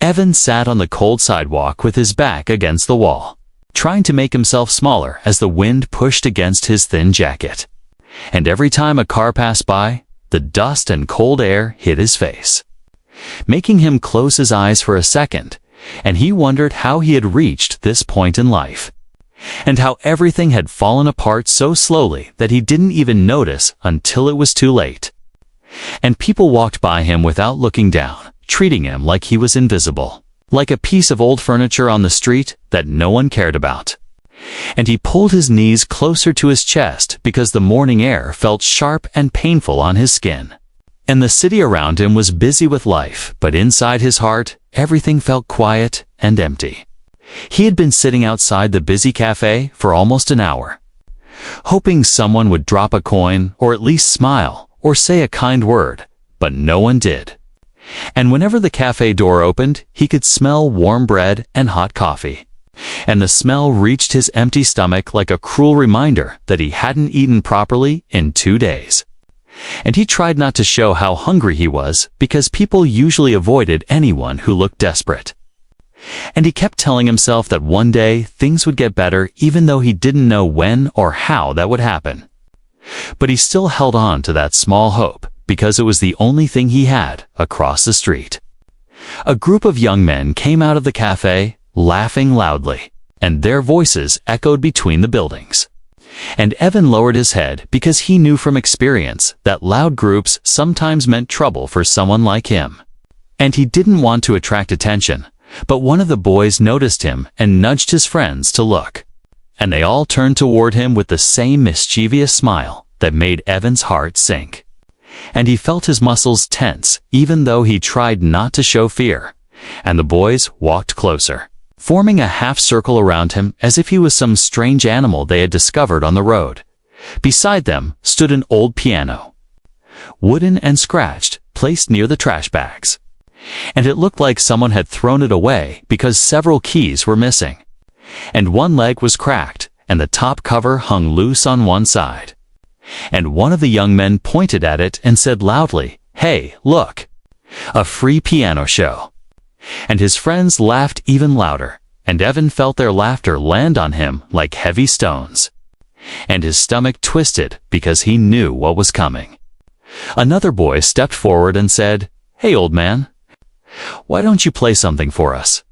Evan sat on the cold sidewalk with his back against the wall, trying to make himself smaller as the wind pushed against his thin jacket. And every time a car passed by, the dust and cold air hit his face, making him close his eyes for a second, and he wondered how he had reached this point in life, and how everything had fallen apart so slowly that he didn't even notice until it was too late. And people walked by him without looking down, treating him like he was invisible, like a piece of old furniture on the street that no one cared about. And he pulled his knees closer to his chest because the morning air felt sharp and painful on his skin. And the city around him was busy with life, but inside his heart, everything felt quiet and empty. He had been sitting outside the busy cafe for almost an hour, hoping someone would drop a coin or at least smile or say a kind word, but no one did. And whenever the cafe door opened, he could smell warm bread and hot coffee. And the smell reached his empty stomach like a cruel reminder that he hadn't eaten properly in 2 days. And he tried not to show how hungry he was because people usually avoided anyone who looked desperate. And he kept telling himself that one day things would get better even though he didn't know when or how that would happen. But he still held on to that small hope because it was the only thing he had across the street. A group of young men came out of the cafe, laughing loudly, and their voices echoed between the buildings. And Evan lowered his head because he knew from experience that loud groups sometimes meant trouble for someone like him. And he didn't want to attract attention, but one of the boys noticed him and nudged his friends to look. And they all turned toward him with the same mischievous smile that made Evan's heart sink. And he felt his muscles tense even though he tried not to show fear. And the boys walked closer, forming a half circle around him as if he was some strange animal they had discovered on the road. Beside them stood an old piano, wooden and scratched, placed near the trash bags. And it looked like someone had thrown it away because several keys were missing. And one leg was cracked, and the top cover hung loose on one side. And one of the young men pointed at it and said loudly, "Hey, look! A free piano show!" And his friends laughed even louder, and Evan felt their laughter land on him like heavy stones. And his stomach twisted because he knew what was coming. Another boy stepped forward and said, "Hey, old man, why don't you play something for us?"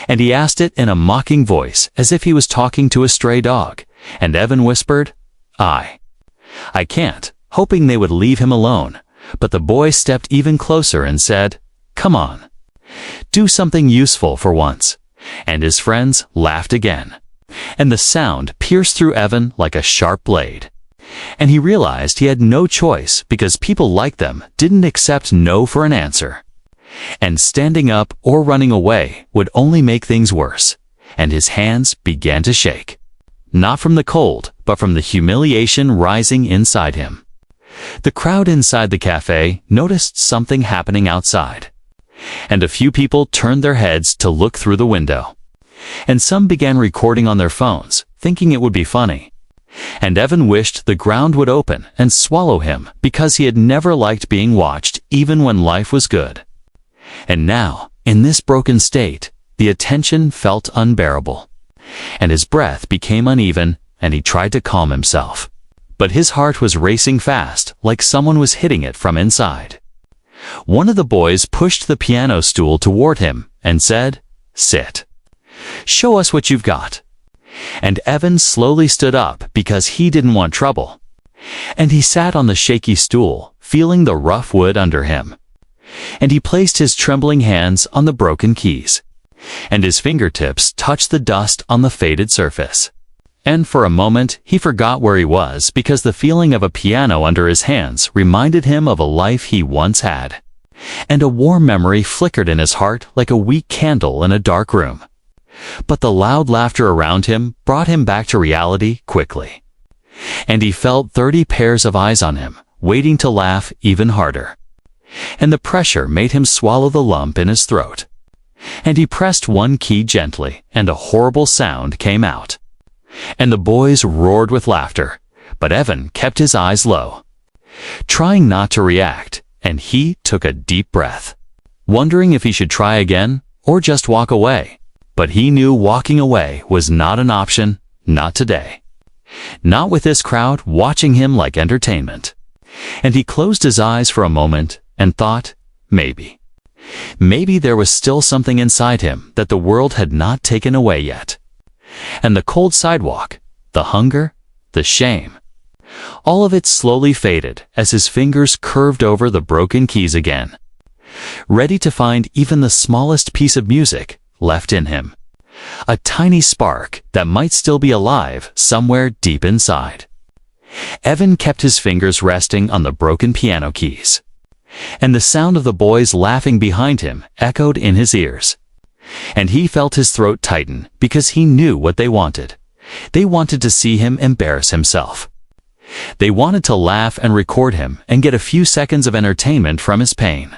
And he asked it in a mocking voice as if he was talking to a stray dog, and Evan whispered, I can't," hoping they would leave him alone, but the boy stepped even closer and said, "Come on, do something useful for once." And his friends laughed again, and the sound pierced through Evan like a sharp blade. And he realized he had no choice because people like them didn't accept no for an answer. And standing up or running away would only make things worse, and his hands began to shake. Not from the cold, but from the humiliation rising inside him. The crowd inside the cafe noticed something happening outside, and a few people turned their heads to look through the window. And some began recording on their phones, thinking it would be funny. And Evan wished the ground would open and swallow him because he had never liked being watched even when life was good. And now, in this broken state, the attention felt unbearable, and his breath became uneven, and he tried to calm himself. But his heart was racing fast, like someone was hitting it from inside. One of the boys pushed the piano stool toward him and said, "Sit. Show us what you've got." And Evan slowly stood up because he didn't want trouble. And he sat on the shaky stool, feeling the rough wood under him. And he placed his trembling hands on the broken keys, and his fingertips touched the dust on the faded surface. And for a moment he forgot where he was because the feeling of a piano under his hands reminded him of a life he once had. And a warm memory flickered in his heart like a weak candle in a dark room. But the loud laughter around him brought him back to reality quickly. And he felt 30 pairs of eyes on him, waiting to laugh even harder. And the pressure made him swallow the lump in his throat. And he pressed one key gently, and a horrible sound came out. And the boys roared with laughter, but Evan kept his eyes low, trying not to react, and he took a deep breath, wondering if he should try again or just walk away. But he knew walking away was not an option, not today. Not with this crowd watching him like entertainment. And he closed his eyes for a moment and thought, maybe. Maybe there was still something inside him that the world had not taken away yet. And the cold sidewalk, the hunger, the shame, all of it slowly faded as his fingers curved over the broken keys again, ready to find even the smallest piece of music left in him. A tiny spark that might still be alive somewhere deep inside. Evan kept his fingers resting on the broken piano keys, and the sound of the boys laughing behind him echoed in his ears. And he felt his throat tighten because he knew what they wanted. They wanted to see him embarrass himself. They wanted to laugh and record him and get a few seconds of entertainment from his pain.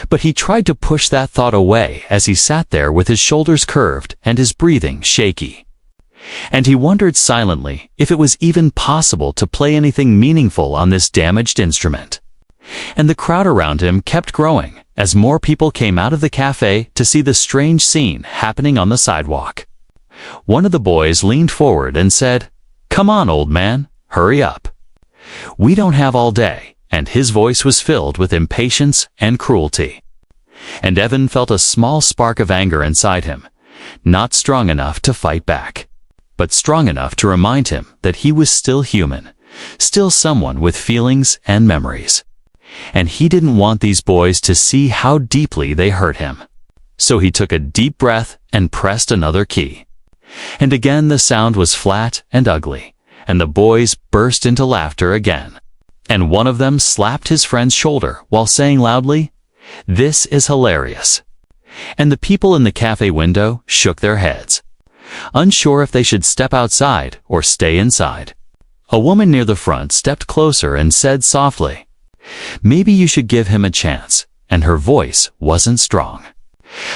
But he tried to push that thought away as he sat there with his shoulders curved and his breathing shaky. And he wondered silently if it was even possible to play anything meaningful on this damaged instrument. And the crowd around him kept growing as more people came out of the cafe to see the strange scene happening on the sidewalk. One of the boys leaned forward and said, "Come on, old man, hurry up. We don't have all day," and his voice was filled with impatience and cruelty. And Evan felt a small spark of anger inside him, not strong enough to fight back, but strong enough to remind him that he was still human, still someone with feelings and memories. And he didn't want these boys to see how deeply they hurt him. So he took a deep breath and pressed another key. And again the sound was flat and ugly, and the boys burst into laughter again. And one of them slapped his friend's shoulder while saying loudly, "This is hilarious." And the people in the cafe window shook their heads, unsure if they should step outside or stay inside. A woman near the front stepped closer and said softly, "Maybe you should give him a chance," and her voice wasn't strong.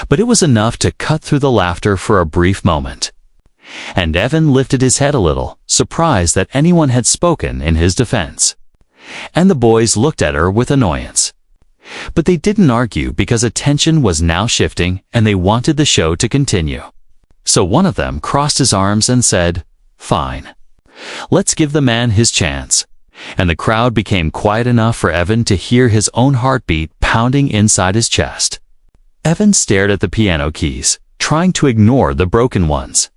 But it was enough to cut through the laughter for a brief moment. And Evan lifted his head a little, surprised that anyone had spoken in his defense. And the boys looked at her with annoyance. But they didn't argue because attention was now shifting and they wanted the show to continue. So one of them crossed his arms and said, "Fine. Let's give the man his chance." And the crowd became quiet enough for Evan to hear his own heartbeat pounding inside his chest. Evan stared at the piano keys, trying to ignore the broken ones.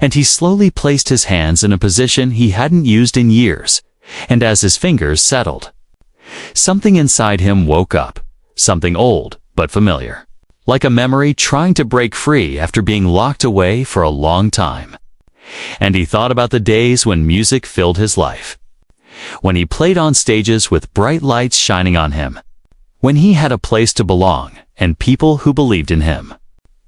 And he slowly placed his hands in a position he hadn't used in years, and as his fingers settled, something inside him woke up, something old but familiar, like a memory trying to break free after being locked away for a long time. And he thought about the days when music filled his life, when he played on stages with bright lights shining on him, when he had a place to belong and people who believed in him.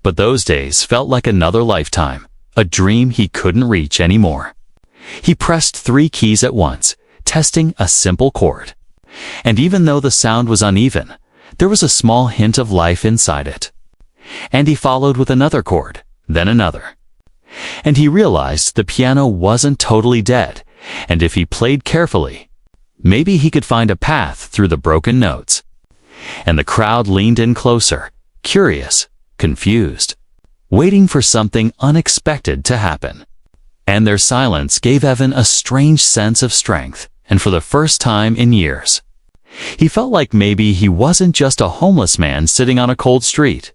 But those days felt like another lifetime, a dream he couldn't reach anymore. He pressed 3 keys at once, testing a simple chord. And even though the sound was uneven, there was a small hint of life inside it. And he followed with another chord, then another. And he realized the piano wasn't totally dead, and if he played carefully, maybe he could find a path through the broken notes. And the crowd leaned in closer, curious, confused, waiting for something unexpected to happen. And their silence gave Evan a strange sense of strength, and for the first time in years, he felt like maybe he wasn't just a homeless man sitting on a cold street.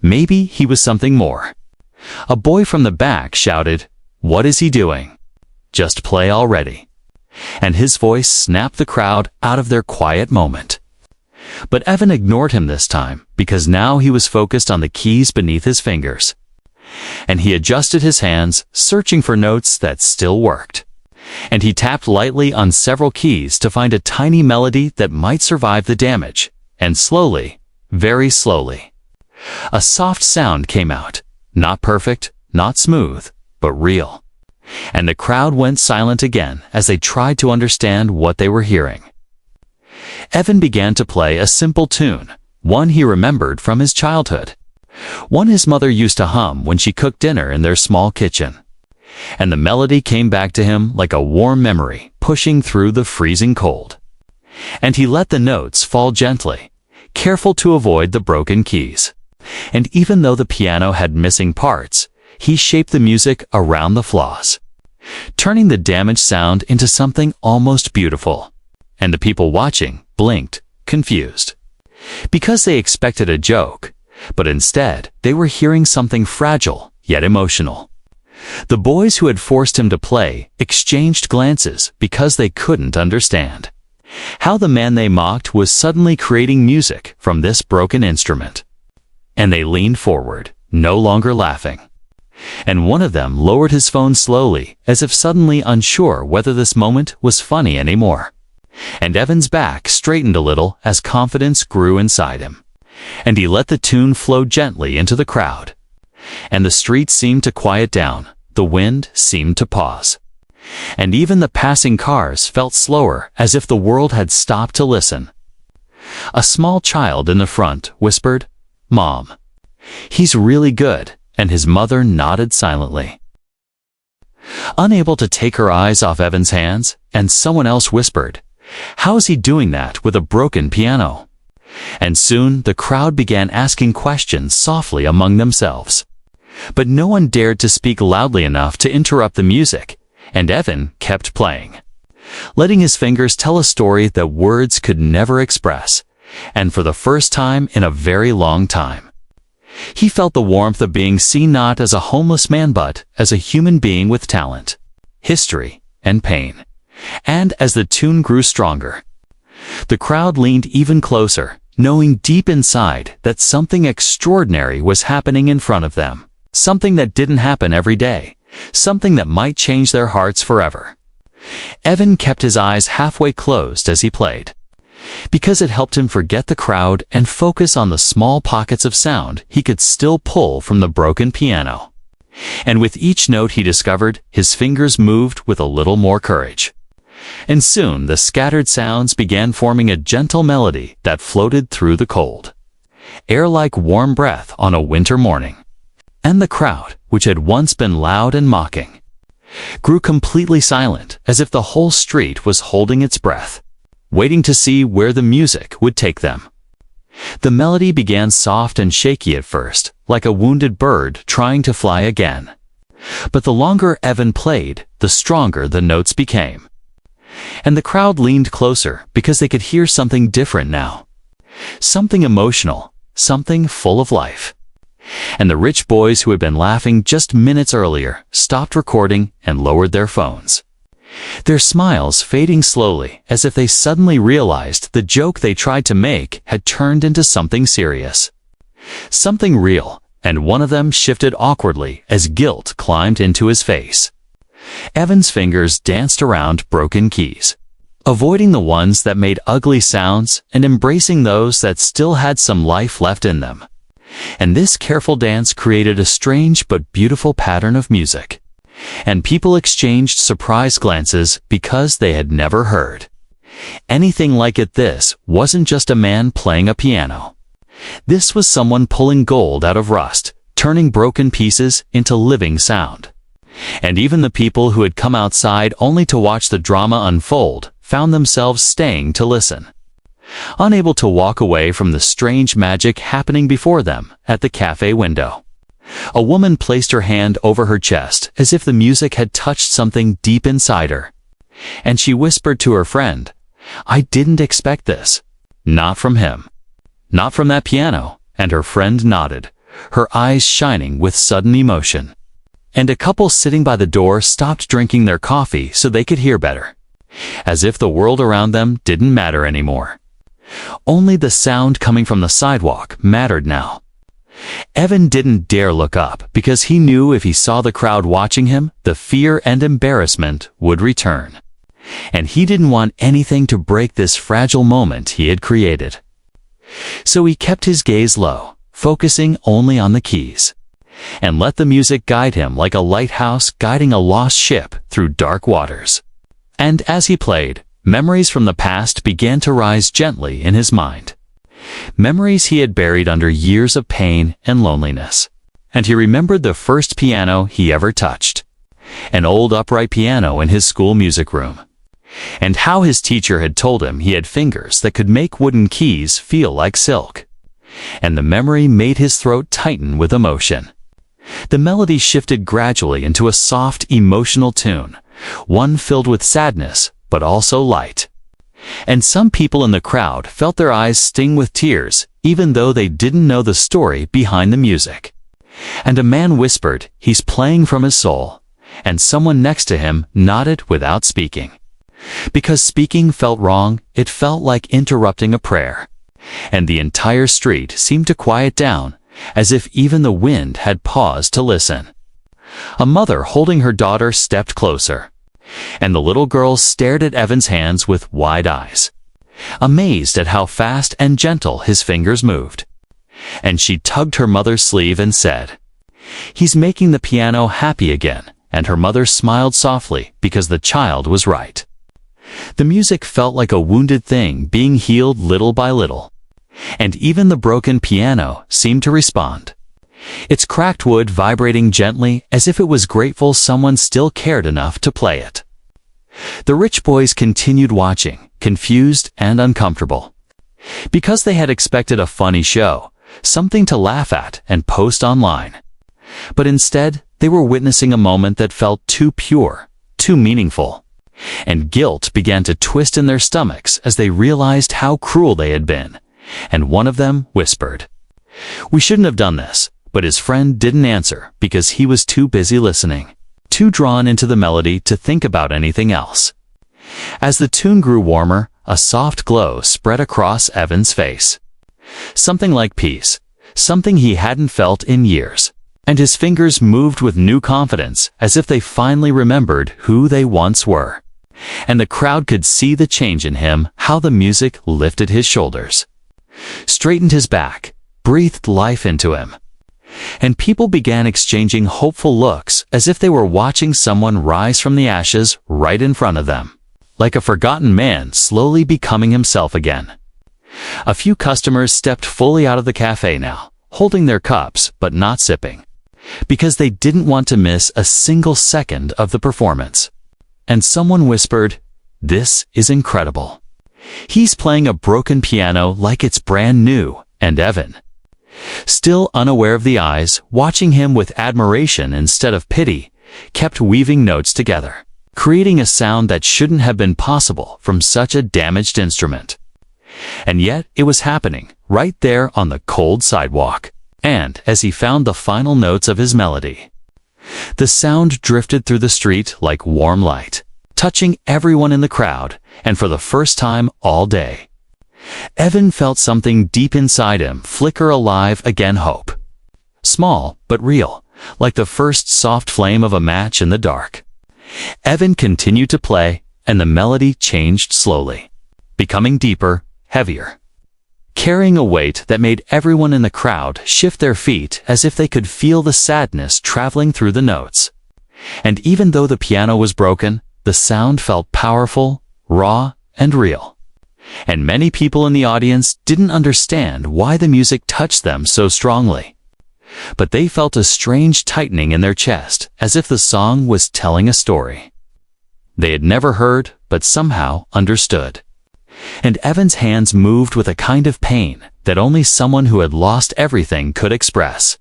Maybe he was something more. A boy from the back shouted, "What is he doing? Just play already." And his voice snapped the crowd out of their quiet moment. But Evan ignored him this time because now he was focused on the keys beneath his fingers. And he adjusted his hands, searching for notes that still worked. And he tapped lightly on several keys to find a tiny melody that might survive the damage. And slowly, very slowly, a soft sound came out. Not perfect, not smooth, but real. And the crowd went silent again as they tried to understand what they were hearing. Evan began to play a simple tune, one he remembered from his childhood, one his mother used to hum when she cooked dinner in their small kitchen. And the melody came back to him like a warm memory pushing through the freezing cold. And he let the notes fall gently, careful to avoid the broken keys. And even though the piano had missing parts, he shaped the music around the flaws, turning the damaged sound into something almost beautiful. And the people watching blinked, confused, because they expected a joke, but instead they were hearing something fragile yet emotional. The boys who had forced him to play exchanged glances because they couldn't understand how the man they mocked was suddenly creating music from this broken instrument. And they leaned forward, no longer laughing. And one of them lowered his phone slowly, as if suddenly unsure whether this moment was funny anymore. And Evan's back straightened a little as confidence grew inside him. And he let the tune flow gently into the crowd. And the street seemed to quiet down, the wind seemed to pause. And even the passing cars felt slower, as if the world had stopped to listen. A small child in the front whispered, "Mom, he's really good," and his mother nodded silently. Unable to take her eyes off Evan's hands, and someone else whispered, "How is he doing that with a broken piano?" And soon the crowd began asking questions softly among themselves. But no one dared to speak loudly enough to interrupt the music, and Evan kept playing, letting his fingers tell a story that words could never express. And for the first time in a very long time, he felt the warmth of being seen not as a homeless man but as a human being with talent, history, and pain. And as the tune grew stronger, the crowd leaned even closer, knowing deep inside that something extraordinary was happening in front of them. Something that didn't happen every day, something that might change their hearts forever. Evan kept his eyes halfway closed as he played, because it helped him forget the crowd and focus on the small pockets of sound he could still pull from the broken piano. And with each note he discovered, his fingers moved with a little more courage. And soon the scattered sounds began forming a gentle melody that floated through the cold air like warm breath on a winter morning. And the crowd, which had once been loud and mocking, grew completely silent, as if the whole street was holding its breath, waiting to see where the music would take them. The melody began soft and shaky at first, like a wounded bird trying to fly again. But the longer Evan played, the stronger the notes became. And the crowd leaned closer because they could hear something different now. Something emotional, something full of life. And the rich boys who had been laughing just minutes earlier stopped recording and lowered their phones, their smiles fading slowly as if they suddenly realized the joke they tried to make had turned into something serious, something real. And one of them shifted awkwardly as guilt climbed into his face. Evan's fingers danced around broken keys, avoiding the ones that made ugly sounds and embracing those that still had some life left in them. And this careful dance created a strange but beautiful pattern of music. And people exchanged surprised glances because they had never heard anything like it. This wasn't just a man playing a piano. This was someone pulling gold out of rust, turning broken pieces into living sound. And even the people who had come outside only to watch the drama unfold found themselves staying to listen, unable to walk away from the strange magic happening before them at the cafe window. A woman placed her hand over her chest as if the music had touched something deep inside her. And she whispered to her friend, "I didn't expect this. Not from him. Not from that piano." And her friend nodded, her eyes shining with sudden emotion. And a couple sitting by the door stopped drinking their coffee so they could hear better, as if the world around them didn't matter anymore. Only the sound coming from the sidewalk mattered now. Evan didn't dare look up because he knew if he saw the crowd watching him, the fear and embarrassment would return. And he didn't want anything to break this fragile moment he had created. So he kept his gaze low, focusing only on the keys, and let the music guide him like a lighthouse guiding a lost ship through dark waters. And as he played, memories from the past began to rise gently in his mind. Memories he had buried under years of pain and loneliness. And he remembered the first piano he ever touched, an old upright piano in his school music room, and how his teacher had told him he had fingers that could make wooden keys feel like silk. and the memory made his throat tighten with emotion. The melody shifted gradually into a soft, emotional tune, one filled with sadness, but also light. And some people in the crowd felt their eyes sting with tears, even though they didn't know the story behind the music. And a man whispered, "He's playing from his soul," and someone next to him nodded without speaking. Because speaking felt wrong, it felt like interrupting a prayer. And the entire street seemed to quiet down, as if even the wind had paused to listen. A mother holding her daughter stepped closer, and the little girl stared at Evan's hands with wide eyes, amazed at how fast and gentle his fingers moved. And she tugged her mother's sleeve and said, "He's making the piano happy again," and her mother smiled softly because the child was right. The music felt like a wounded thing being healed little by little, and even the broken piano seemed to respond, its cracked wood vibrating gently as if it was grateful someone still cared enough to play it. The rich boys continued watching, confused and uncomfortable, because they had expected a funny show, something to laugh at and post online. But instead, they were witnessing a moment that felt too pure, too meaningful, and guilt began to twist in their stomachs as they realized how cruel they had been, and one of them whispered, "We shouldn't have done this," but his friend didn't answer because he was too busy listening, too drawn into the melody to think about anything else. As the tune grew warmer, a soft glow spread across Evan's face. Something like peace, something he hadn't felt in years, and his fingers moved with new confidence as if they finally remembered who they once were. And the crowd could see the change in him, how the music lifted his shoulders, straightened his back, breathed life into him. And people began exchanging hopeful looks as if they were watching someone rise from the ashes right in front of them, like a forgotten man slowly becoming himself again. A few customers stepped fully out of the cafe now, holding their cups but not sipping, because they didn't want to miss a single second of the performance. And someone whispered, "This is incredible. He's playing a broken piano like it's brand new," and Evan, still unaware of the eyes, watching him with admiration instead of pity, kept weaving notes together, creating a sound that shouldn't have been possible from such a damaged instrument. And yet it was happening, right there on the cold sidewalk. And as he found the final notes of his melody, the sound drifted through the street like warm light, touching everyone in the crowd, and for the first time all day, Evan felt something deep inside him flicker alive again, hope. Small but real, like the first soft flame of a match in the dark. Evan continued to play, and the melody changed slowly, becoming deeper, heavier, carrying a weight that made everyone in the crowd shift their feet as if they could feel the sadness traveling through the notes. And even though the piano was broken, the sound felt powerful, raw, and real. And many people in the audience didn't understand why the music touched them so strongly. But they felt a strange tightening in their chest, as if the song was telling a story they had never heard, but somehow understood. And Evan's hands moved with a kind of pain that only someone who had lost everything could express.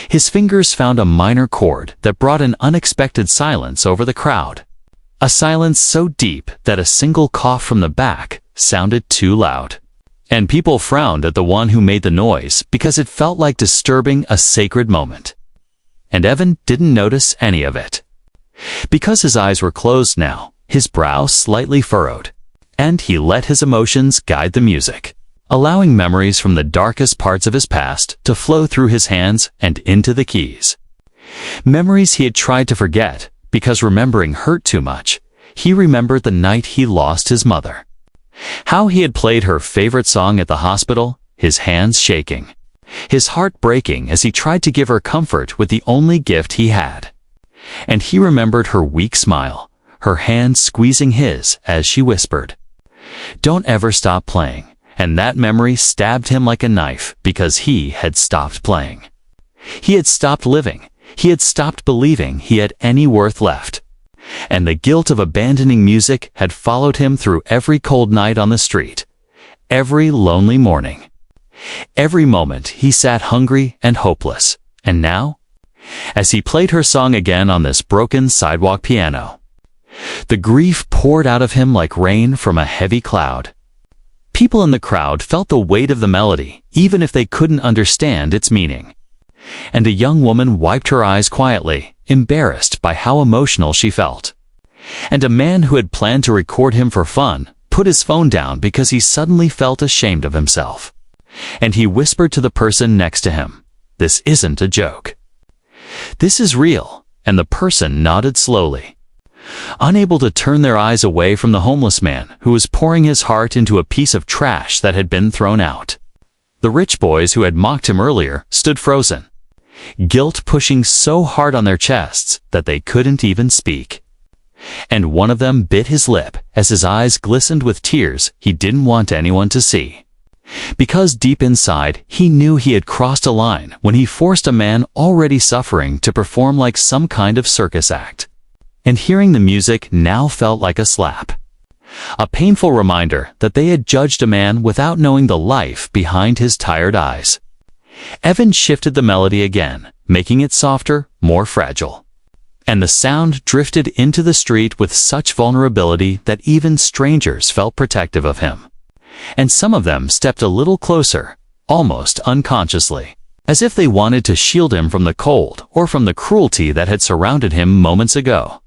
His fingers found a minor chord that brought an unexpected silence over the crowd. A silence so deep that a single cough from the back sounded too loud. And people frowned at the one who made the noise because it felt like disturbing a sacred moment. And Evan didn't notice any of it. Because his eyes were closed now, his brow slightly furrowed, and he let his emotions guide the music, allowing memories from the darkest parts of his past to flow through his hands and into the keys. Memories he had tried to forget, because remembering hurt too much. He remembered the night he lost his mother. How he had played her favorite song at the hospital, his hands shaking, his heart breaking as he tried to give her comfort with the only gift he had. And he remembered her weak smile, her hand squeezing his as she whispered, "Don't ever stop playing." And that memory stabbed him like a knife because he had stopped playing. He had stopped living. He had stopped believing he had any worth left. And the guilt of abandoning music had followed him through every cold night on the street, every lonely morning. Every moment he sat hungry and hopeless, and now, as he played her song again on this broken sidewalk piano, the grief poured out of him like rain from a heavy cloud. People in the crowd felt the weight of the melody, even if they couldn't understand its meaning. And a young woman wiped her eyes quietly, embarrassed by how emotional she felt. And a man who had planned to record him for fun put his phone down because he suddenly felt ashamed of himself. And he whispered to the person next to him, "This isn't a joke. This is real," and the person nodded slowly, unable to turn their eyes away from the homeless man who was pouring his heart into a piece of trash that had been thrown out. The rich boys who had mocked him earlier stood frozen, guilt pushing so hard on their chests that they couldn't even speak. And one of them bit his lip as his eyes glistened with tears he didn't want anyone to see. Because deep inside, he knew he had crossed a line when he forced a man already suffering to perform like some kind of circus act. And hearing the music now felt like a slap. A painful reminder that they had judged a man without knowing the life behind his tired eyes. Evan shifted the melody again, making it softer, more fragile. And the sound drifted into the street with such vulnerability that even strangers felt protective of him. And some of them stepped a little closer, almost unconsciously, as if they wanted to shield him from the cold or from the cruelty that had surrounded him moments ago.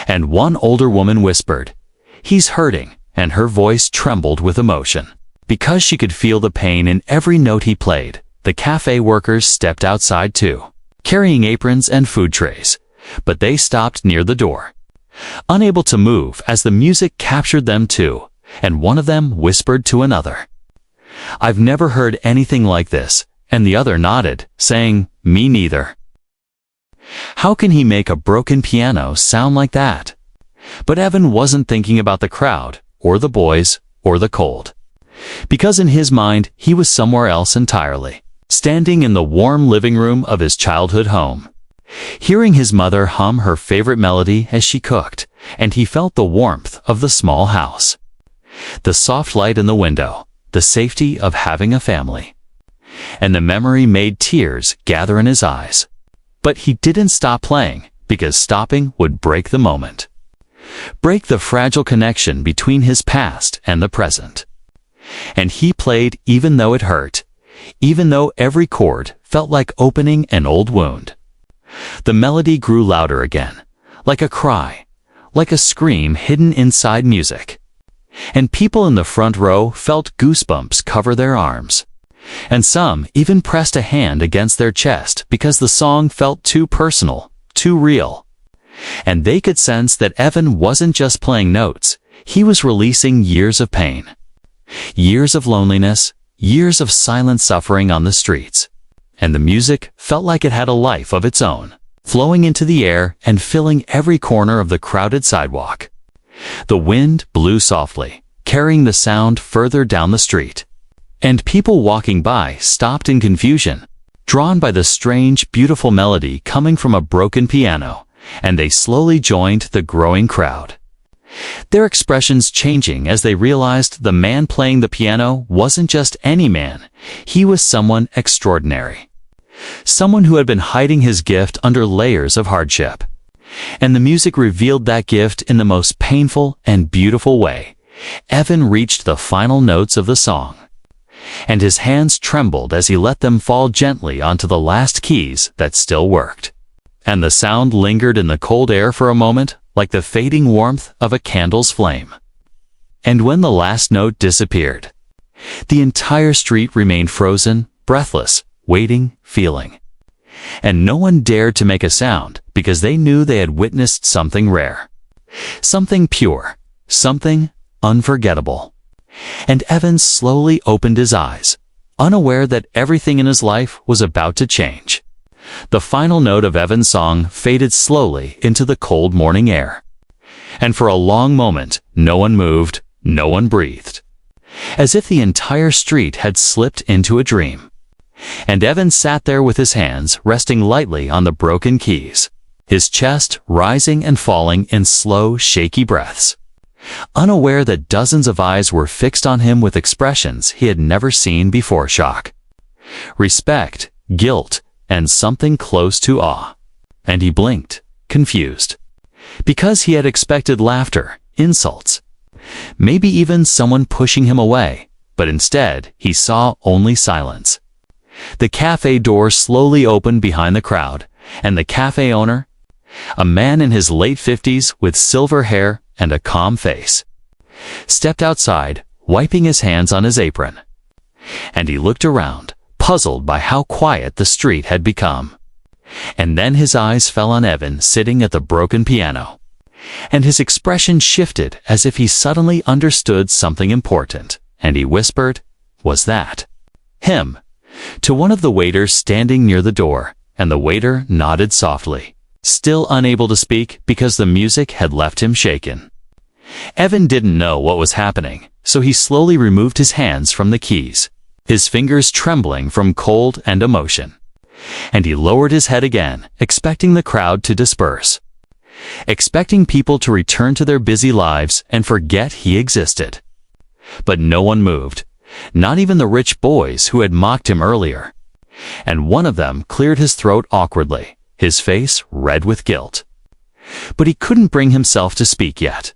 And one older woman whispered, "He's hurting," and her voice trembled with emotion. Because she could feel the pain in every note he played, the cafe workers stepped outside too, carrying aprons and food trays, but they stopped near the door, unable to move as the music captured them too, and one of them whispered to another, "I've never heard anything like this," and the other nodded, saying, "Me neither." How can he make a broken piano sound like that? But Evan wasn't thinking about the crowd, or the boys, or the cold. Because in his mind, he was somewhere else entirely, standing in the warm living room of his childhood home, hearing his mother hum her favorite melody as she cooked, and he felt the warmth of the small house, the soft light in the window, the safety of having a family. And the memory made tears gather in his eyes. But he didn't stop playing, because stopping would break the moment. Break the fragile connection between his past and the present. And he played even though it hurt, even though every chord felt like opening an old wound. The melody grew louder again, like a cry, like a scream hidden inside music. And people in the front row felt goosebumps cover their arms. And some even pressed a hand against their chest because the song felt too personal, too real. And they could sense that Evan wasn't just playing notes, he was releasing years of pain. Years of loneliness, years of silent suffering on the streets. And the music felt like it had a life of its own, flowing into the air and filling every corner of the crowded sidewalk. The wind blew softly, carrying the sound further down the street. And people walking by stopped in confusion, drawn by the strange, beautiful melody coming from a broken piano, and they slowly joined the growing crowd. Their expressions changing as they realized the man playing the piano wasn't just any man, he was someone extraordinary. Someone who had been hiding his gift under layers of hardship. And the music revealed that gift in the most painful and beautiful way. Evan reached the final notes of the song, and his hands trembled as he let them fall gently onto the last keys that still worked. And the sound lingered in the cold air for a moment, like the fading warmth of a candle's flame. And when the last note disappeared, the entire street remained frozen, breathless, waiting, feeling. And no one dared to make a sound because they knew they had witnessed something rare, something pure, something unforgettable. And Evan slowly opened his eyes, unaware that everything in his life was about to change. The final note of Evan's song faded slowly into the cold morning air. And for a long moment, no one moved, no one breathed, as if the entire street had slipped into a dream. And Evan sat there with his hands resting lightly on the broken keys, his chest rising and falling in slow, shaky breaths. unaware that dozens of eyes were fixed on him with expressions he had never seen before: shock, respect, guilt, and something close to awe. And he blinked, confused, because he had expected laughter, insults, maybe even someone pushing him away, but instead he saw only silence. The cafe door slowly opened behind the crowd, and the cafe owner, a man in his late 50s with silver hair and a calm face, stepped outside, wiping his hands on his apron. And he looked around, puzzled by how quiet the street had become. And then his eyes fell on Evan sitting at the broken piano, and his expression shifted as if he suddenly understood something important, and he whispered, "Was that him?" to one of the waiters standing near the door, and the waiter nodded softly, still unable to speak because the music had left him shaken. Evan didn't know what was happening, so he slowly removed his hands from the keys, his fingers trembling from cold and emotion. And he lowered his head again, expecting the crowd to disperse, expecting people to return to their busy lives and forget he existed. But no one moved, not even the rich boys who had mocked him earlier. And one of them cleared his throat awkwardly, his face red with guilt. But he couldn't bring himself to speak yet.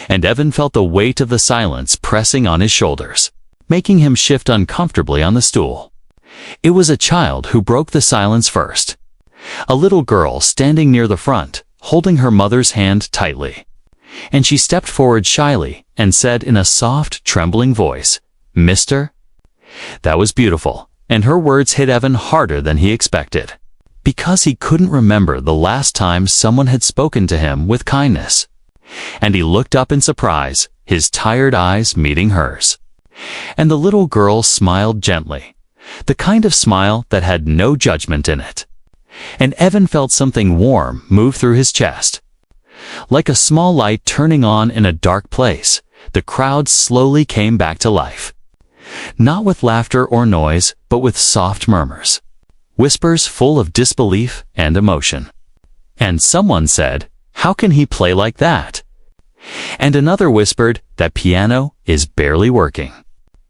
And Evan felt the weight of the silence pressing on his shoulders, making him shift uncomfortably on the stool. It was a child who broke the silence first. A little girl standing near the front, holding her mother's hand tightly. And she stepped forward shyly and said in a soft, trembling voice, "Mister?" That was beautiful, and her words hit Evan harder than he expected, because he couldn't remember the last time someone had spoken to him with kindness. And he looked up in surprise, his tired eyes meeting hers. And the little girl smiled gently, the kind of smile that had no judgment in it. And Evan felt something warm move through his chest. Like a small light turning on in a dark place, the crowd slowly came back to life. Not with laughter or noise, but with soft murmurs, whispers full of disbelief and emotion. And someone said, "How can he play like that?" And another whispered, "That piano is barely working."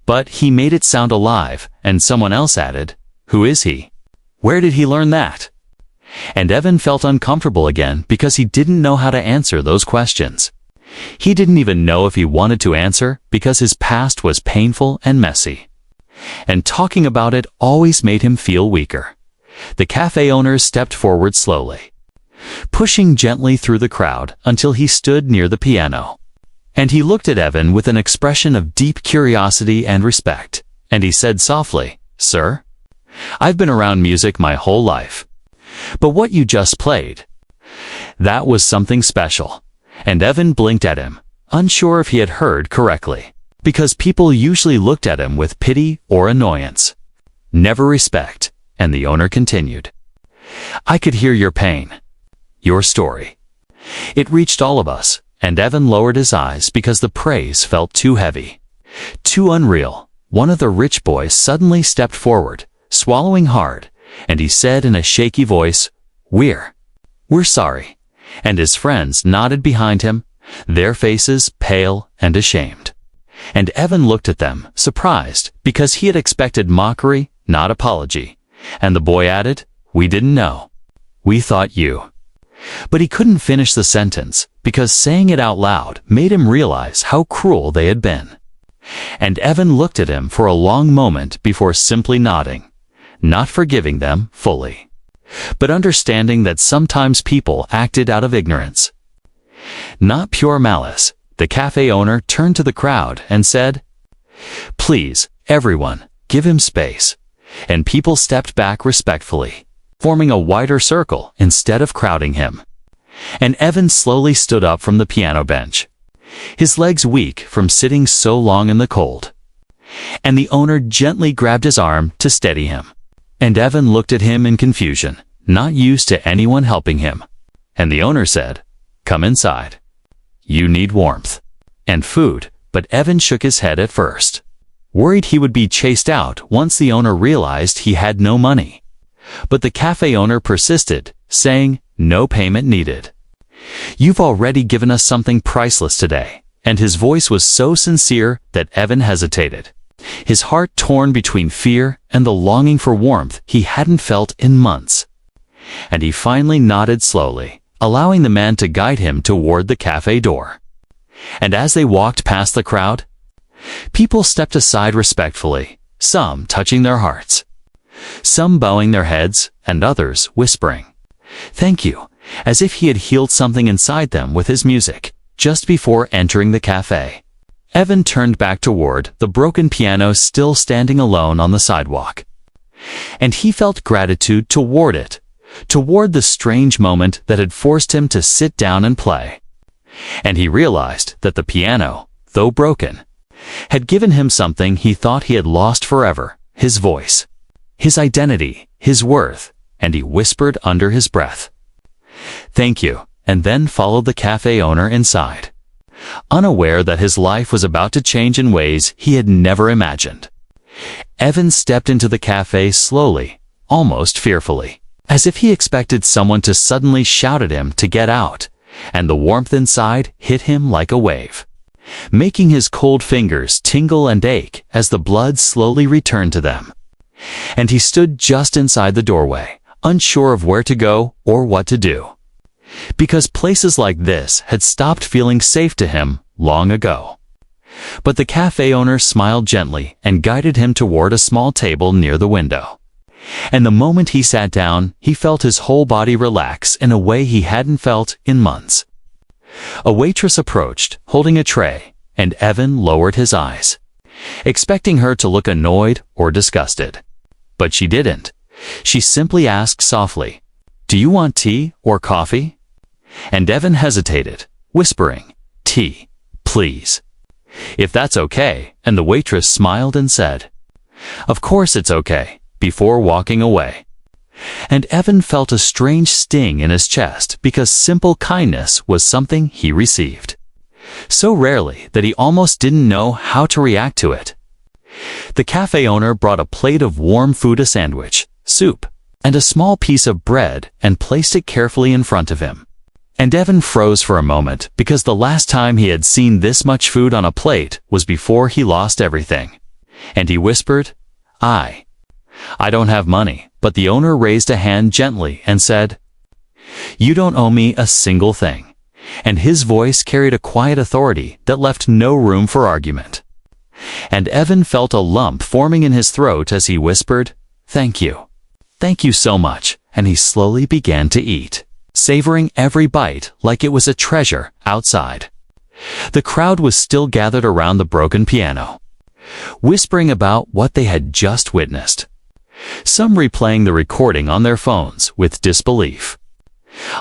But he made it sound alive, and someone else added, "Who is he? Where did he learn that?" And Evan felt uncomfortable again because he didn't know how to answer those questions. He didn't even know if he wanted to answer because his past was painful and messy. And talking about it always made him feel weaker. The cafe owner stepped forward slowly, pushing gently through the crowd until he stood near the piano. And he looked at Evan with an expression of deep curiosity and respect, and he said softly, "Sir, I've been around music my whole life. But what you just played, that was something special." And Evan blinked at him, unsure if he had heard correctly, because people usually looked at him with pity or annoyance, never respect. And the owner continued, "I could hear your pain, your story. It reached all of us." And Evan lowered his eyes because the praise felt too heavy, too unreal. One of the rich boys suddenly stepped forward, swallowing hard, and he said in a shaky voice, We're sorry." And his friends nodded behind him, their faces pale and ashamed. And Evan looked at them, surprised, because he had expected mockery, not apology. And the boy added, "We didn't know. We thought you." But he couldn't finish the sentence, because saying it out loud made him realize how cruel they had been. And Evan looked at him for a long moment before simply nodding, not forgiving them fully, but understanding that sometimes people acted out of ignorance, not pure malice. The cafe owner turned to the crowd and said, "Please, everyone, give him space." And people stepped back respectfully, forming a wider circle instead of crowding him. And Evan slowly stood up from the piano bench, his legs weak from sitting so long in the cold. And the owner gently grabbed his arm to steady him. And Evan looked at him in confusion, not used to anyone helping him. And the owner said, "Come inside. You need warmth and food." But Evan shook his head at first, worried he would be chased out once the owner realized he had no money. But the cafe owner persisted, saying, "No payment needed. You've already given us something priceless today, and his voice was so sincere that Evan hesitated, his heart torn between fear and the longing for warmth he hadn't felt in months. And he finally nodded slowly, allowing the man to guide him toward the cafe door. And as they walked past the crowd, people stepped aside respectfully, some touching their hearts, some bowing their heads, and others whispering, "Thank you," as if he had healed something inside them with his music, just before entering the cafe. Evan turned back toward the broken piano still standing alone on the sidewalk. And he felt gratitude toward it, toward the strange moment that had forced him to sit down and play. And he realized that the piano, though broken, had given him something he thought he had lost forever: his voice, his identity, his worth, and he whispered under his breath, "Thank you," and then followed the cafe owner inside, unaware that his life was about to change in ways he had never imagined. Evan stepped into the cafe slowly, almost fearfully, as if he expected someone to suddenly shout at him to get out, and the warmth inside hit him like a wave, making his cold fingers tingle and ache as the blood slowly returned to them. And he stood just inside the doorway, unsure of where to go or what to do, because places like this had stopped feeling safe to him long ago. But the cafe owner smiled gently and guided him toward a small table near the window. And the moment he sat down, he felt his whole body relax in a way he hadn't felt in months. A waitress approached, holding a tray, and Evan lowered his eyes, expecting her to look annoyed or disgusted. But she didn't. She simply asked softly, "Do you want tea or coffee?" And Evan hesitated, whispering, "Tea, please, if that's okay," and the waitress smiled and said, "Of course it's okay," before walking away. And Evan felt a strange sting in his chest because simple kindness was something he received so rarely that he almost didn't know how to react to it. The cafe owner brought a plate of warm food, a sandwich, soup, and a small piece of bread, and placed it carefully in front of him. And Evan froze for a moment because the last time he had seen this much food on a plate was before he lost everything. And he whispered, I don't have money," but the owner raised a hand gently and said, "You don't owe me a single thing." And his voice carried a quiet authority that left no room for argument. And Evan felt a lump forming in his throat as he whispered, "Thank you. Thank you so much," and he slowly began to eat, savoring every bite like it was a treasure outside. The crowd was still gathered around the broken piano, whispering about what they had just witnessed, some replaying the recording on their phones with disbelief,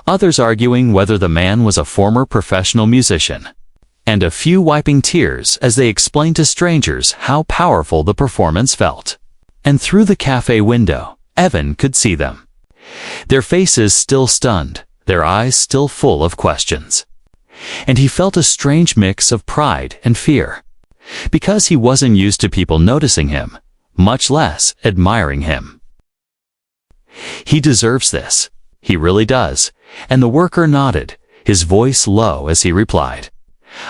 others arguing whether the man was a former professional musician, and a few wiping tears as they explained to strangers how powerful the performance felt. And through the cafe window, Evan could see them, their faces still stunned, their eyes still full of questions. And he felt a strange mix of pride and fear, because he wasn't used to people noticing him, much less admiring him. "He deserves this. He really does." And the worker nodded, his voice low as he replied,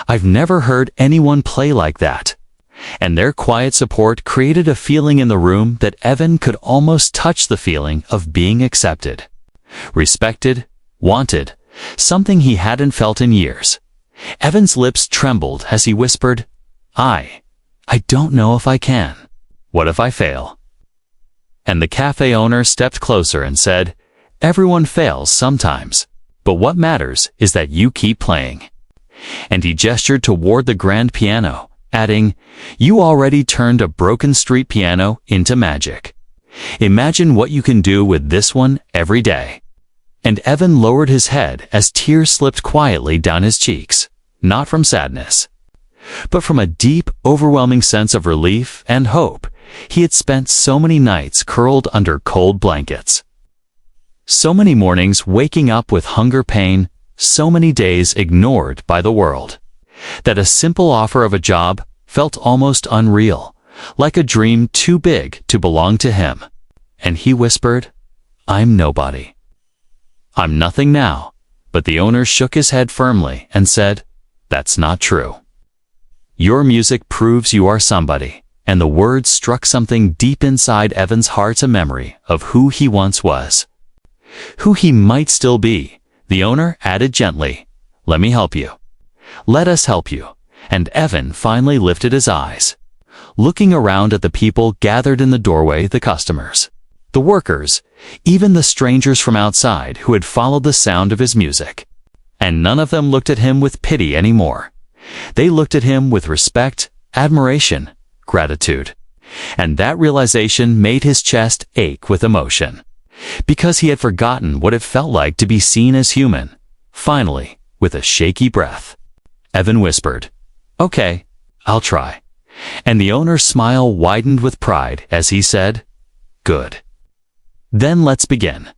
"I've never heard anyone play like that." And their quiet support created a feeling in the room that Evan could almost touch, the feeling of being accepted, respected, wanted, something he hadn't felt in years. Evan's lips trembled as he whispered, I don't know if I can. What if I fail?" And the cafe owner stepped closer and said, "Everyone fails sometimes, but what matters is that you keep playing." And he gestured toward the grand piano, adding, "You already turned a broken street piano into magic. Imagine what you can do with this one every day." And Evan lowered his head as tears slipped quietly down his cheeks, not from sadness, but from a deep, overwhelming sense of relief and hope. He had spent so many nights curled under cold blankets, so many mornings waking up with hunger pain, so many days ignored by the world, that a simple offer of a job felt almost unreal, like a dream too big to belong to him. And he whispered, "I'm nobody. I'm nothing now." But the owner shook his head firmly and said, "That's not true. Your music proves you are somebody." And the words struck something deep inside Evan's heart, a memory of who he once was. Who he might still be. The owner added gently, "Let me help you. Let us help you." And Evan finally lifted his eyes, looking around at the people gathered in the doorway, the customers, the workers, even the strangers from outside who had followed the sound of his music. And none of them looked at him with pity anymore. They looked at him with respect, admiration, gratitude. And that realization made his chest ache with emotion, because he had forgotten what it felt like to be seen as human. Finally, with a shaky breath, Evan whispered, "Okay, I'll try." And the owner's smile widened with pride as he said, "Good. Then let's begin."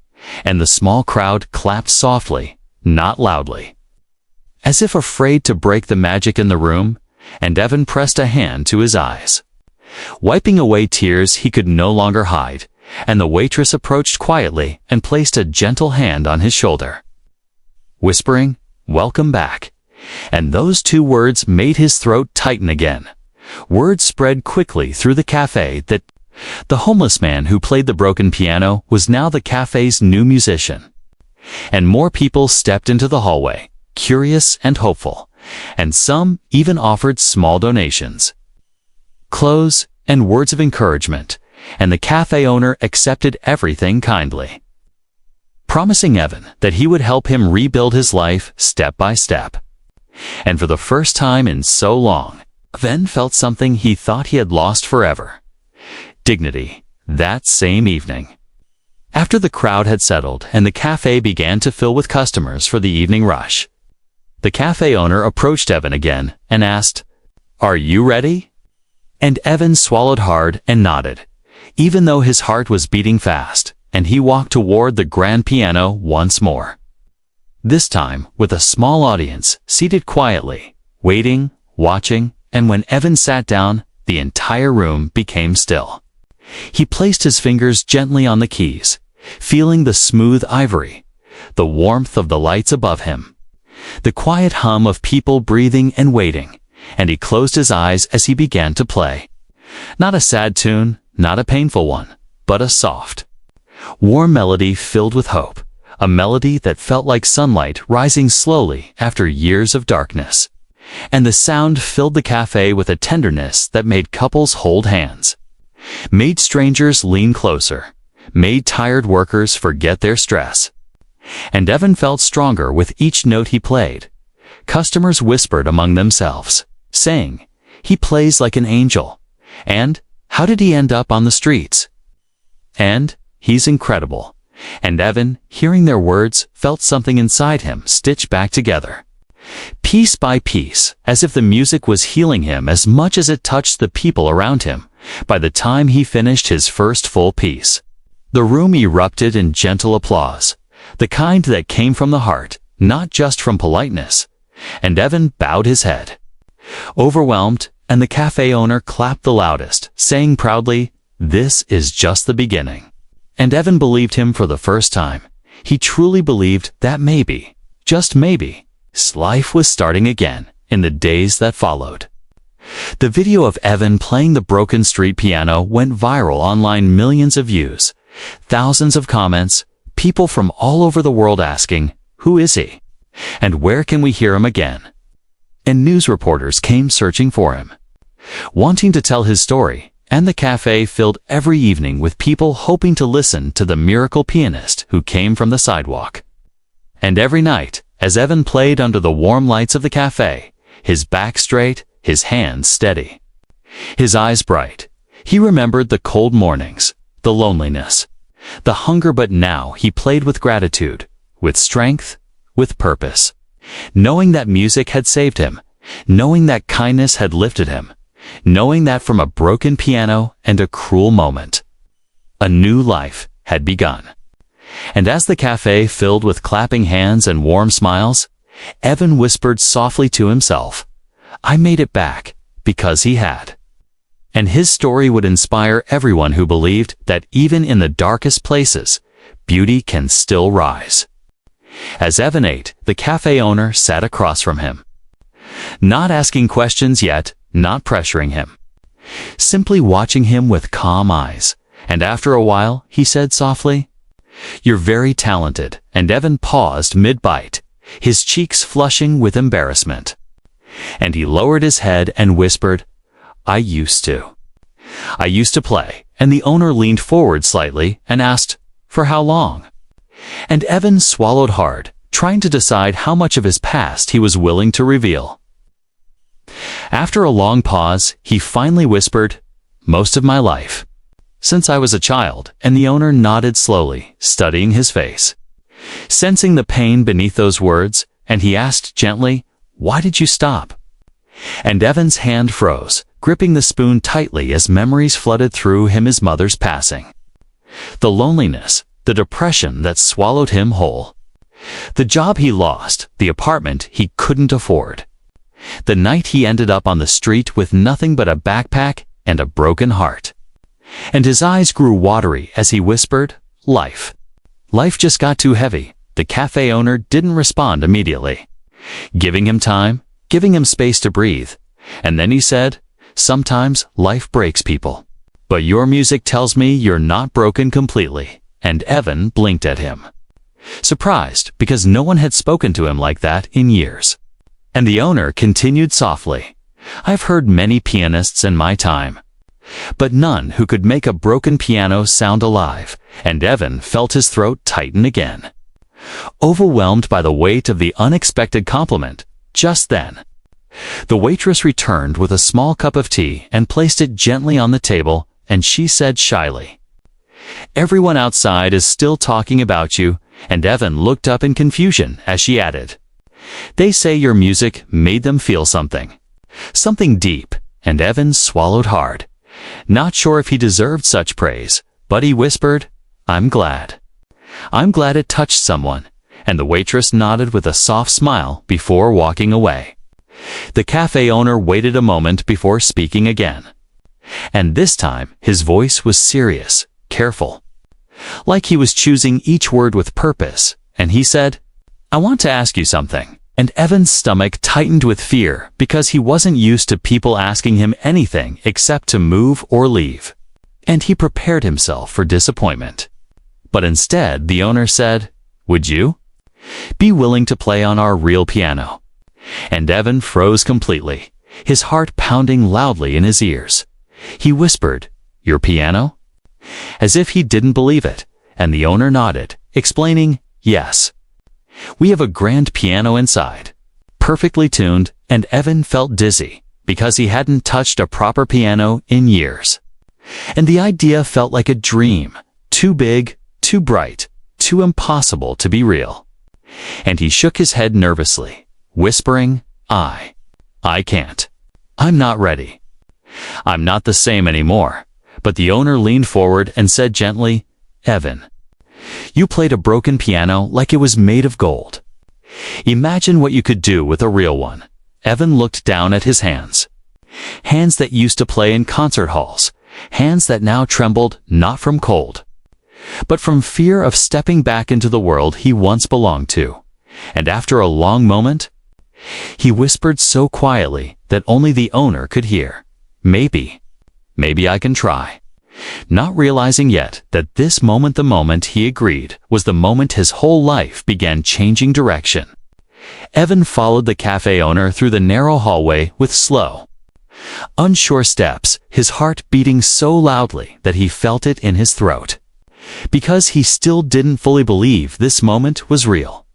And the small crowd clapped softly, not loudly, as if afraid to break the magic in the room, and Evan pressed a hand to his eyes, wiping away tears he could no longer hide, and the waitress approached quietly and placed a gentle hand on his shoulder, whispering, "Welcome back." And those two words made his throat tighten again. Word spread quickly through the cafe that the homeless man who played the broken piano was now the cafe's new musician. And more people stepped into the hallway, curious and hopeful, and some even offered small donations, clothes, and words of encouragement, and the cafe owner accepted everything kindly, promising Evan that he would help him rebuild his life step by step. And for the first time in so long, Evan felt something he thought he had lost forever: dignity. That same evening, after the crowd had settled and the cafe began to fill with customers for the evening rush, the cafe owner approached Evan again and asked, "Are you ready?" And Evan swallowed hard and nodded, even though his heart was beating fast, and he walked toward the grand piano once more. This time with a small audience seated quietly, waiting, watching, and when Evan sat down, the entire room became still. He placed his fingers gently on the keys, feeling the smooth ivory, the warmth of the lights above him, the quiet hum of people breathing and waiting, and he closed his eyes as he began to play. Not a sad tune, not a painful one, but a soft, warm melody filled with hope, a melody that felt like sunlight rising slowly after years of darkness. And the sound filled the cafe with a tenderness that made couples hold hands, made strangers lean closer, made tired workers forget their stress. And Evan felt stronger with each note he played. Customers whispered among themselves, saying, "He plays like an angel." And, "How did he end up on the streets?" And, "He's incredible." And Evan, hearing their words, felt something inside him stitch back together, piece by piece, as if the music was healing him as much as it touched the people around him. By the time he finished his first full piece, the room erupted in gentle applause, the kind that came from the heart, not just from politeness. And Evan bowed his head, overwhelmed, and the cafe owner clapped the loudest, saying proudly, "This is just the beginning." And Evan believed him for the first time. He truly believed that maybe, just maybe, his life was starting again in the days that followed. The video of Evan playing the broken street piano went viral online, millions of views, thousands of comments, people from all over the world asking, "Who is he? And where can we hear him again?" And news reporters came searching for him, wanting to tell his story, and the cafe filled every evening with people hoping to listen to the miracle pianist who came from the sidewalk. And every night, as Evan played under the warm lights of the cafe, his back straight, his hands steady, his eyes bright, he remembered the cold mornings, the loneliness, the hunger, but now he played with gratitude, with strength, with purpose, knowing that music had saved him, knowing that kindness had lifted him, knowing that from a broken piano and a cruel moment, a new life had begun. And as the cafe filled with clapping hands and warm smiles, Evan whispered softly to himself, "I made it back," because he had. And his story would inspire everyone who believed that even in the darkest places, beauty can still rise. As Evan ate, the cafe owner sat across from him, not asking questions yet, not pressuring him. Simply watching him with calm eyes, and after a while he said softly, "You're very talented," and Evan paused mid-bite, his cheeks flushing with embarrassment. And he lowered his head and whispered, I used to play," and the owner leaned forward slightly and asked, "For how long?" And Evan swallowed hard, trying to decide how much of his past he was willing to reveal. After a long pause, he finally whispered, "Most of my life. Since I was a child," and the owner nodded slowly, studying his face. Sensing the pain beneath those words, and he asked gently, "Why did you stop?" And Evan's hand froze, gripping the spoon tightly as memories flooded through him, his mother's passing. The loneliness, the depression that swallowed him whole. The job he lost, the apartment he couldn't afford. The night he ended up on the street with nothing but a backpack and a broken heart. And his eyes grew watery as he whispered, "Life. Life just got too heavy." The cafe owner didn't respond immediately, giving him time, giving him space to breathe. And then he said, "Sometimes life breaks people. But your music tells me you're not broken completely." And Evan blinked at him, surprised because no one had spoken to him like that in years. And the owner continued softly, "I've heard many pianists in my time, but none who could make a broken piano sound alive." And Evan felt his throat tighten again, overwhelmed by the weight of the unexpected compliment. Just then, the waitress returned with a small cup of tea and placed it gently on the table, and she said shyly, "Everyone outside is still talking about you." And Evan looked up in confusion as she added, "They say your music made them feel something. Something deep." And Evan swallowed hard, not sure if he deserved such praise, but he whispered, "I'm glad. I'm glad it touched someone." And the waitress nodded with a soft smile before walking away. The cafe owner waited a moment before speaking again. And this time his voice was serious, careful, like he was choosing each word with purpose. And he said, "I want to ask you something." And Evan's stomach tightened with fear because he wasn't used to people asking him anything except to move or leave. And he prepared himself for disappointment. But instead, the owner said, "Would you be willing to play on our real piano?" And Evan froze completely, his heart pounding loudly in his ears. He whispered, "Your piano?" As if he didn't believe it, and the owner nodded, explaining, "Yes. We have a grand piano inside, perfectly tuned," and Evan felt dizzy because he hadn't touched a proper piano in years. And the idea felt like a dream, too big, too bright, too impossible to be real. And he shook his head nervously, whispering, I can't. I'm not ready. I'm not the same anymore." But the owner leaned forward and said gently, "Evan, you played a broken piano like it was made of gold. Imagine what you could do with a real one." Evan looked down at his hands. Hands that used to play in concert halls, hands that now trembled not from cold, but from fear of stepping back into the world he once belonged to. And after a long moment, he whispered so quietly that only the owner could hear, Maybe I can try." Not realizing yet that this moment, the moment he agreed, was the moment his whole life began changing direction. Evan followed the cafe owner through the narrow hallway with slow, unsure steps, his heart beating so loudly that he felt it in his throat, because he still didn't fully believe this moment was real.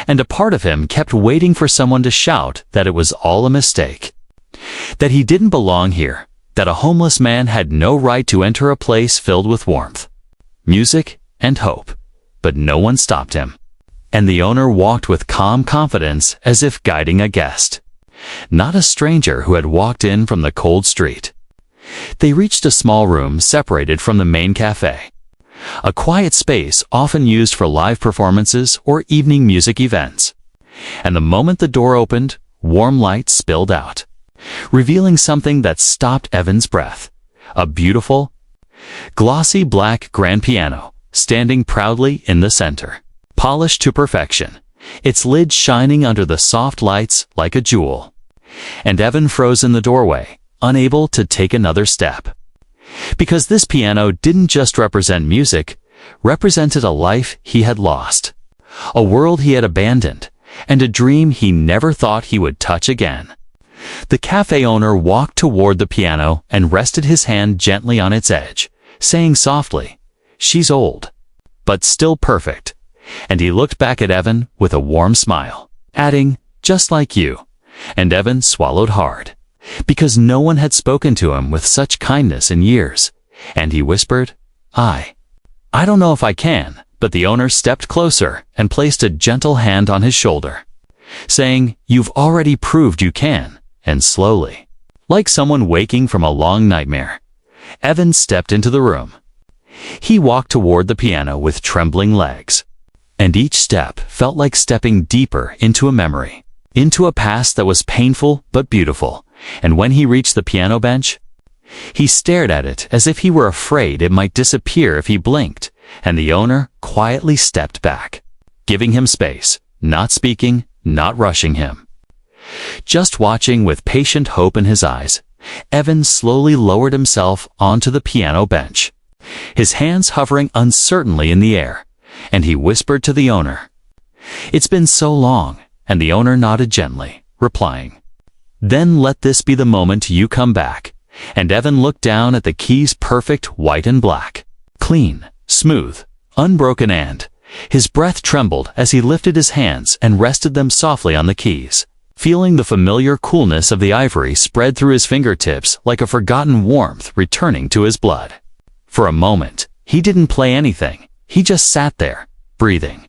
And a part of him kept waiting for someone to shout that it was all a mistake, that he didn't belong here, that a homeless man had no right to enter a place filled with warmth, music, and hope. But no one stopped him. And the owner walked with calm confidence as if guiding a guest, not a stranger who had walked in from the cold street. They reached a small room separated from the main cafe, a quiet space often used for live performances or evening music events. And the moment the door opened, warm light spilled out, revealing something that stopped Evan's breath. A beautiful, glossy black grand piano, standing proudly in the center, polished to perfection, its lid shining under the soft lights like a jewel. And Evan froze in the doorway, unable to take another step. Because this piano didn't just represent music, represented a life he had lost, a world he had abandoned, and a dream he never thought he would touch again. The cafe owner walked toward the piano and rested his hand gently on its edge, saying softly, "She's old, but still perfect." And he looked back at Evan with a warm smile, adding, "Just like you." And Evan swallowed hard, because no one had spoken to him with such kindness in years. And he whispered, I don't know if I can." But the owner stepped closer and placed a gentle hand on his shoulder, saying, "You've already proved you can." And slowly, like someone waking from a long nightmare, Evan stepped into the room. He walked toward the piano with trembling legs, and each step felt like stepping deeper into a memory, into a past that was painful but beautiful. And when he reached the piano bench, he stared at it as if he were afraid it might disappear if he blinked, and the owner quietly stepped back, giving him space, not speaking, not rushing him. Just watching with patient hope in his eyes, Evan slowly lowered himself onto the piano bench, his hands hovering uncertainly in the air, and he whispered to the owner, "It's been so long," and the owner nodded gently, replying, "Then let this be the moment you come back." And Evan looked down at the keys, perfect white and black, clean, smooth, unbroken, and his breath trembled as he lifted his hands and rested them softly on the keys, feeling the familiar coolness of the ivory spread through his fingertips like a forgotten warmth returning to his blood. For a moment, he didn't play anything. He just sat there, breathing,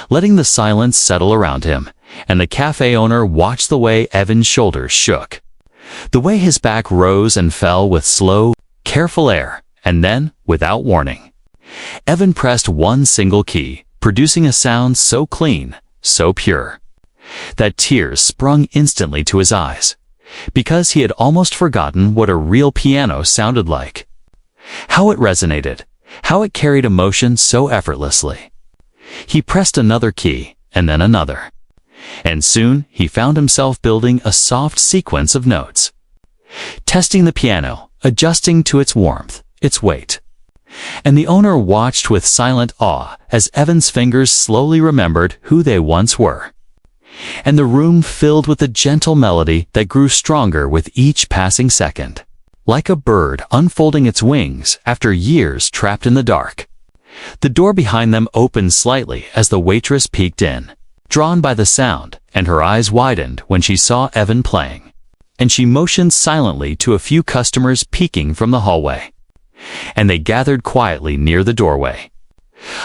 letting the silence settle around him, and the cafe owner watched the way Evan's shoulders shook, the way his back rose and fell with slow, careful air, and then, without warning, Evan pressed one single key, producing a sound so clean, so pure, that tears sprung instantly to his eyes, because he had almost forgotten what a real piano sounded like, how it resonated, how it carried emotion so effortlessly. He pressed another key, and then another, and soon he found himself building a soft sequence of notes, testing the piano, adjusting to its warmth, its weight. And the owner watched with silent awe as Evan's fingers slowly remembered who they once were. And the room filled with a gentle melody that grew stronger with each passing second, like a bird unfolding its wings after years trapped in the dark. The door behind them opened slightly as the waitress peeked in, drawn by the sound, and her eyes widened when she saw Evan playing. And she motioned silently to a few customers peeking from the hallway, and they gathered quietly near the doorway,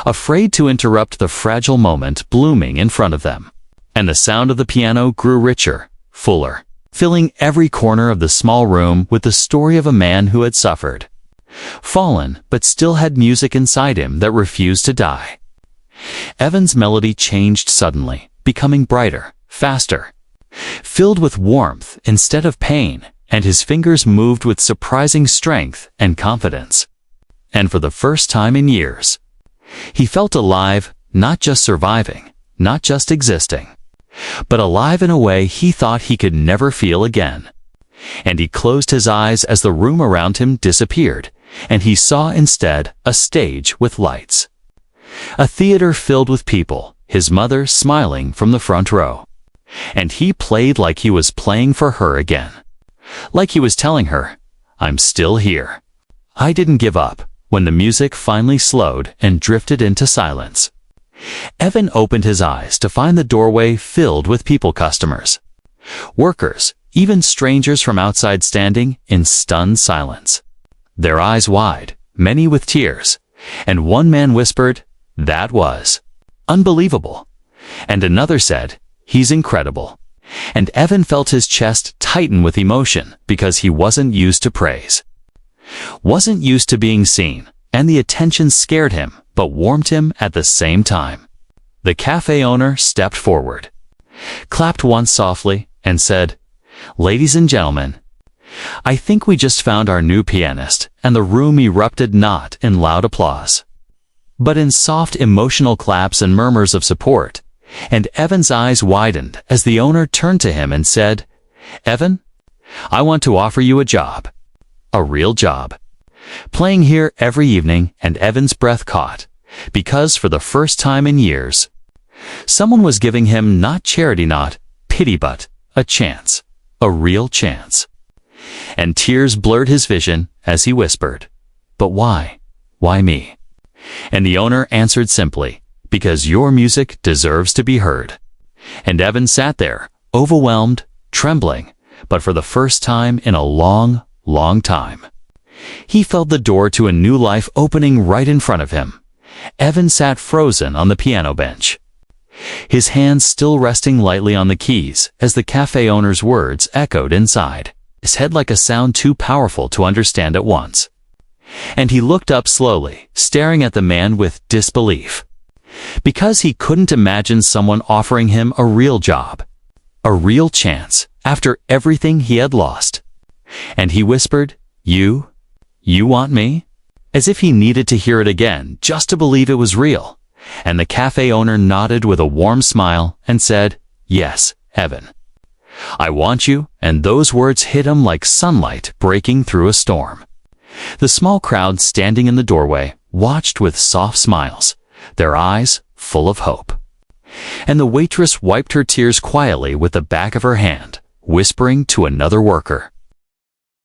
afraid to interrupt the fragile moment blooming in front of them. And the sound of the piano grew richer, fuller, filling every corner of the small room with the story of a man who had suffered, fallen, but still had music inside him that refused to die. Evan's melody changed suddenly, becoming brighter, faster, filled with warmth instead of pain, and his fingers moved with surprising strength and confidence. And for the first time in years, he felt alive, not just surviving, not just existing, but alive in a way he thought he could never feel again. And he closed his eyes as the room around him disappeared, and he saw instead a stage with lights, a theater filled with people, his mother smiling from the front row. And he played like he was playing for her again, like he was telling her, "I'm still here. I didn't give up." When the music finally slowed and drifted into silence, Evan opened his eyes to find the doorway filled with people, customers, workers, even strangers from outside standing in stunned silence, their eyes wide, many with tears, and one man whispered, "That was unbelievable," and another said, "He's incredible." And Evan felt his chest tighten with emotion because he wasn't used to praise, wasn't used to being seen, and the attention scared him but warmed him at the same time. The cafe owner stepped forward, clapped once softly, and said, "Ladies and gentlemen, I think we just found our new pianist," and the room erupted not in loud applause, but in soft emotional claps and murmurs of support. And Evan's eyes widened as the owner turned to him and said, "Evan, I want to offer you a job. A real job." Playing here every evening, and Evan's breath caught, because for the first time in years, someone was giving him not charity, not pity, but a chance. A real chance. And tears blurred his vision as he whispered, "But why? Why me?" And the owner answered simply, "Because your music deserves to be heard." And Evan sat there, overwhelmed, trembling, but for the first time in a long, long time, he felt the door to a new life opening right in front of him. Evan sat frozen on the piano bench, his hands still resting lightly on the keys as the cafe owner's words echoed inside his head like a sound too powerful to understand at once. And he looked up slowly, staring at the man with disbelief, because he couldn't imagine someone offering him a real job, a real chance, after everything he had lost. And he whispered, You want me?" As if he needed to hear it again just to believe it was real. And the cafe owner nodded with a warm smile and said, "Yes, Evan. I want you," and those words hit him like sunlight breaking through a storm. The small crowd standing in the doorway watched with soft smiles, their eyes full of hope. And the waitress wiped her tears quietly with the back of her hand, whispering to another worker,